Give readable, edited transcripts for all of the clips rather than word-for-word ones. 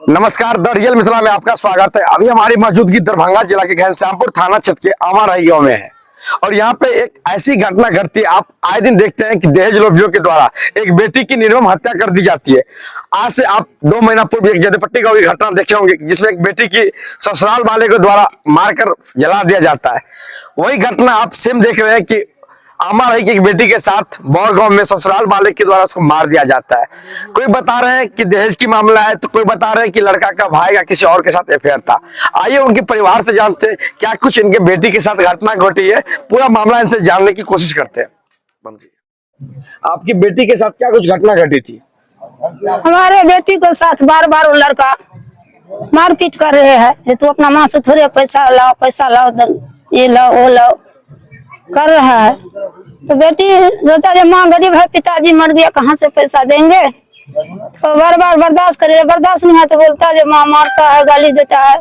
नमस्कार, the real Mithila में आपका स्वागत है। अभी हमारी मौजूदगी दरभंगा जिला के घनश्यामपुर थाना क्षेत्र के आमाराही गांव में है और यहाँ पे एक ऐसी घटना घटती है। आप आए दिन देखते हैं कि दहेज लोभियों के द्वारा एक बेटी की निर्मम हत्या कर दी जाती है। आज से आप 2 महीना पूर्व एक जदयपट्टी गांव की घटना देखे होंगे जिसमें एक बेटी की ससुराल वाले के द्वारा मारकर जला दिया जाता है। वही घटना आप सेम देख रहे हैं कि आमाराही की एक बेटी के साथ बौर गांव में ससुराल वाले के द्वारा उसको मार दिया जाता है। कोई बता रहे हैं कि दहेज की मामला है, तो कोई बता रहे हैं कि लड़का का भाई का किसी और के साथ अफेयर था। आइए उनके परिवार से जानते हैं क्या कुछ इनके बेटी के साथ घटना घटी है, पूरा मामला इनसे जानने की कोशिश करते हैं। आपकी बेटी के साथ क्या कुछ घटना घटी थी? हमारे बेटी के साथ बार बार वो लड़का मारपीट कर रहे हैं। तो अपना माँ से थोड़े पैसा लाओ ये लाओ वो लाओ कर रहा है। तो बेटी सोचा जब माँ गरीब है, पिताजी मर गया, कहाँ से पैसा देंगे। तो बार बार बर्दाश्त करे, बर्दाश्त नहीं है तो बोलता है जब माँ मारता है, गाली देता है,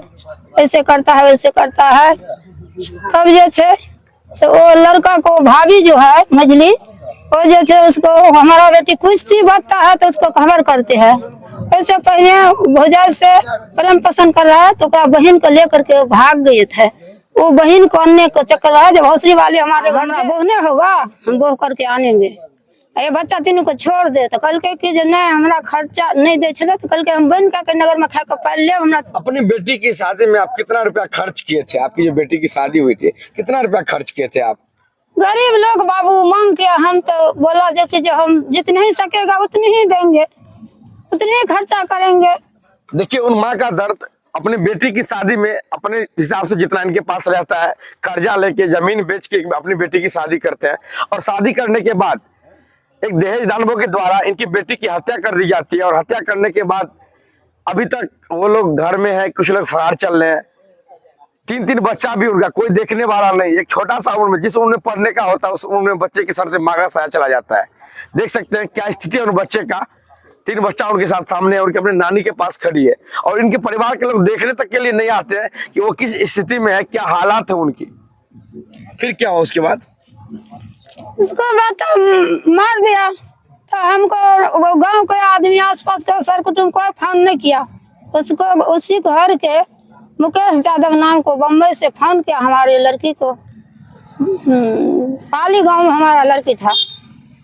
ऐसे करता है वैसे करता है। तब जो छे से वो लड़का को भाभी जो है मजली, वो जो छे उसको हमारा बेटी कुछ सी बातता है तो उसको खबर करते हैं। ऐसे पहले भौजाई से प्रेम पसंद कर रहा है तो बहन को लेकर के भाग गए थे। वो बहन को आने को चक्कर है, जब हौसली वाले हमारे घर में बोहने होगा हम बोह करके आनेंगे। ये बच्चा तीनों को छोड़ दे तो कल के कि नहीं हमारा खर्चा नहीं दे छे तो कल के हम बन के नगर में खा कर पाल ले। हमरा अपनी बेटी की शादी में आप कितना रुपया खर्च किए थे? आपकी जो बेटी की शादी हुई थी कितना रुपया खर्च किए थे आप? गरीब लोग बाबू मांग के हम तो बोला जो हम जितने ही सकेगा उतने ही देंगे, उतने ही खर्चा करेंगे। देखिए उन माँ का दर्द। अपनी बेटी की शादी में अपने हिसाब से जितना इनके पास रहता है कर्जा लेके जमीन बेच के अपनी बेटी की शादी करते हैं और शादी करने के बाद एक दहेज दानवों के द्वारा इनकी बेटी की हत्या कर दी जाती है। और हत्या करने के बाद अभी तक वो लोग घर में है, कुछ लोग फरार चल रहे हैं। 3 बच्चा भी उनका कोई देखने वाला नहीं। एक छोटा सा उम्र में जिस उम्र में पढ़ने का होता है उस उम्र में बच्चे के सर से मांगा साया चला जाता है। देख सकते हैं क्या स्थिति है उन बच्चे का। 3 बच्चा उनके साथ सामने है, उनके अपने नानी के पास खड़ी है और इनके परिवार के लोग देखने तक के लिए नहीं आते हैं कि वो किस स्थिति में है, क्या हालात है उनकी। फिर क्या हुआ उसके बाद? उसको बात मार दिया तो हमको गांव के आदमी आसपास के सर कुटुंब कोई फोन नहीं किया। उसको उसी घर के मुकेश यादव नाम को बम्बई से फोन किया हमारी लड़की को। पाली गांव में हमारा लड़की था,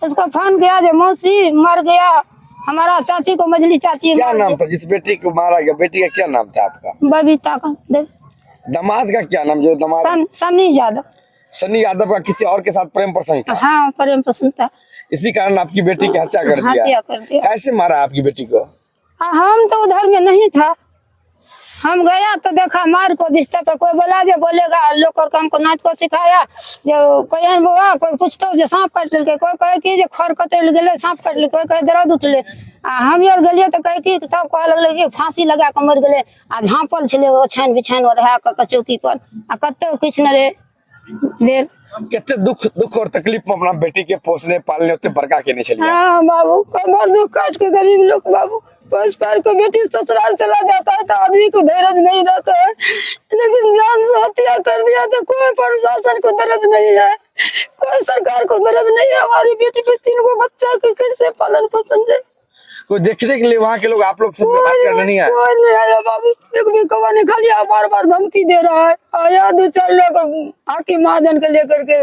उसको फोन किया जो मौसी मर गया, हमारा चाची को मजली चाची। क्या नाम था जिस बेटी को मारा गया? बेटी का क्या नाम था आपका? बबीता का। दामाद का क्या नाम? जो दामाद सन्नी यादव। सन्नी यादव का किसी और के साथ प्रेम प्रसंग था? हाँ प्रेम प्रसंग था। इसी कारण आपकी बेटी की हत्या कर दिया। कैसे मारा आपकी बेटी को? हम तो उधर में नहीं था, हम गया तो देखा मार को बिस्तर पर। कोई बोला जो बोलेगा लोग और हमको नाच को सिखाया जो कोई बुआ कोई कुछ तो जो सांप काट ले, कोई कहे कि जो खर कतर गए सांप काट ले, कोई कहे दर्द उठले। हम यार गलिए तो कहे कि तब कह लगले कि फांसी लगा के मर गए। आ झाँपल छे ओछान बिछान रहा चौकी पर आ कतो किछ न रे। कितने दुख और तकलीफ में अपना बेटी के पोसने पालने उतने बड़का के नहीं चलिए। हाँ बाबू कमर दुख काट के गरीब लोग बाबू पोस पाल को बेटी ससुराल चला जाता है तो आदमी को धैर्य नहीं रहता है। लेकिन जान से हत्या कर दिया तो कोई प्रशासन को दर्द नहीं है, कोई सरकार को दर्द नहीं है। हमारी बेटी पे 3 बच्चा के कैसे पालन पोषण है। कोई देखने के लिए वहाँ के लोग आप लोग से बात करने नहीं आए? कोई नहीं आया बाबू। एक भी कौवा ने खाली बार बार धमकी दे रहा है। आया 2-4 लोग हाकिम महाजन को लेकर के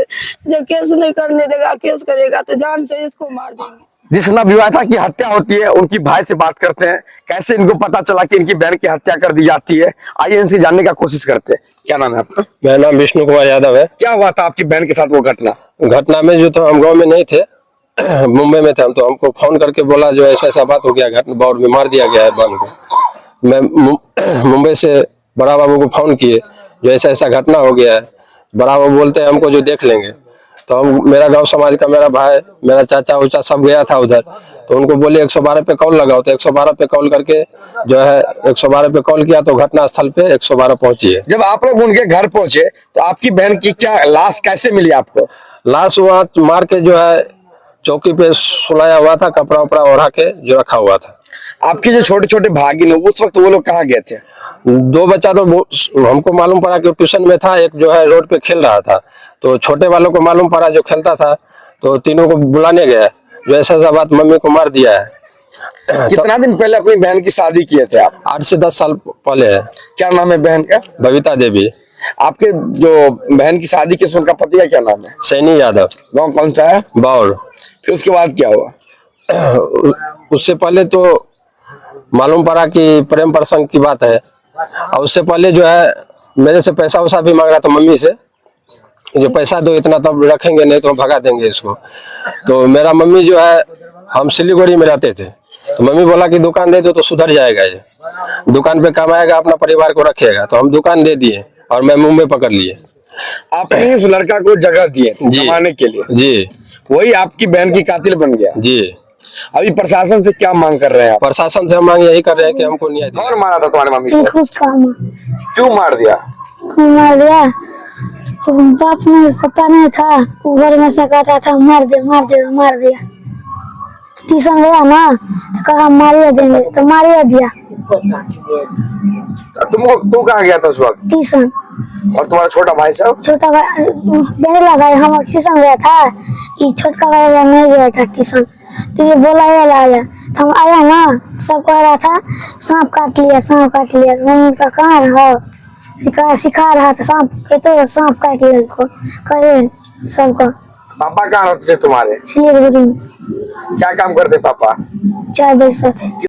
जब केस नहीं करने देगा, केस करेगा तो जान से इसको मार देंगे। जिस नवविवाहिता की हत्या होती है उनकी भाई से बात करते हैं, कैसे इनको पता चला कि इनकी बहन की हत्या कर दी जाती है। आइए इनसे जानने का कोशिश करते हैं। क्या नाम है आपका? मेरा नाम विष्णु कुमार यादव है। क्या हुआ था आपकी बहन के साथ वो घटना में जो तो हम गांव में नहीं थे, मुंबई में थे हम, तो हमको फोन करके बोला जो ऐसा ऐसा बात हो गया, घटना बौर में मार दिया गया है बहन को। मैं मुंबई से बड़ा बाबू को फोन किए जो ऐसा ऐसा घटना हो गया है। बड़ा बाबू बोलते हैं हमको जो देख लेंगे। तो हम मेरा गांव समाज का मेरा भाई मेरा चाचा उचा सब गया था उधर। तो उनको बोले 112 पे कॉल लगाओ। तो 112 पे कॉल करके जो है 112 पे कॉल किया तो घटना स्थल पे 112 पहुंची है। जब आप लोग उनके घर पहुंचे तो आपकी बहन की क्या लाश कैसे मिली आपको? लाश वहाँ मार के जो है चौकी पे सुलाया हुआ था, कपड़ा उपड़ा ओढ़ा के जो रखा हुआ था। आपके जो छोटे छोटे भागिन उस वक्त वो लोग कहाँ गए थे? 2 बच्चा तो हमको मालूम पड़ा कि ट्यूशन में था, एक जो है रोड पे खेल रहा था। तो छोटे वालों को मालूम पड़ा जो खेलता था, तो तीनों को बुलाने गया जो ऐसा ऐसा बात मम्मी को मार दिया है। कितना दिन पहले अपनी बहन की शादी किए थे आप? 8 से 10 साल पहले है। क्या नाम है बहन का? बबीता देवी। आपके जो बहन की शादी की उनका पति का क्या नाम है? सैनी यादव। गाँव कौन सा है? बौर। फिर उसके बाद क्या हुआ? उससे पहले तो मालूम पड़ा कि प्रेम प्रसंग की बात है, और उससे पहले जो है मेरे से पैसा वैसा भी मांग रहा था मम्मी से, जो पैसा दो इतना तब रखेंगे, नहीं तो हम भगा देंगे इसको। तो मेरा मम्मी जो है, हम सिलीगुड़ी में रहते थे, तो मम्मी बोला कि दुकान दे दो तो सुधर जाएगा, ये दुकान पे कमाएगा, अपना परिवार को रखेगा। तो हम दुकान दे दिए और मैं मुंबई पकड़ लिए। आपने इस लड़का को जगह दिए थे जी। कमाने के लिए, जी वही आपकी बहन की कातिल बन गया। जी। अभी प्रशासन से क्या मांग कर रहे हैं आप? प्रशासन से हम मांग यही कर रहे हैं कि हमको न्याय दिया। कौन मारा था तुम्हारे मम्मी को? उसका क्यों मार दिया? मार दिया तो बाप में पता नहीं था, घर में से कहता था मार दे मार दे, मार दिया। ट्यूशन गया ना तो कहा मारिए देंगे, तो मारिए दिया। तू कहाँ गया था उस वक्त? ट्यूशन। और तुम्हारा छोटा भाई साहब? छोटा भाई बहला भाई हम ट्यूशन गया था, ये छोटका भाई नहीं गया था ट्यूशन। तो ये बोला ये आया, तो हम आया ना, सब कह रहा था सांप काट लिया, सांप काट लिया। तो मम्मी का कहाँ रहा, सिखा रहा था सांप, कहते सांप काट लिया को कहे सबका। पापा कहाँ रहते थे तुम्हारे? सिलीगुड़ी में क्या काम करते पापा? चाय बेचते थे।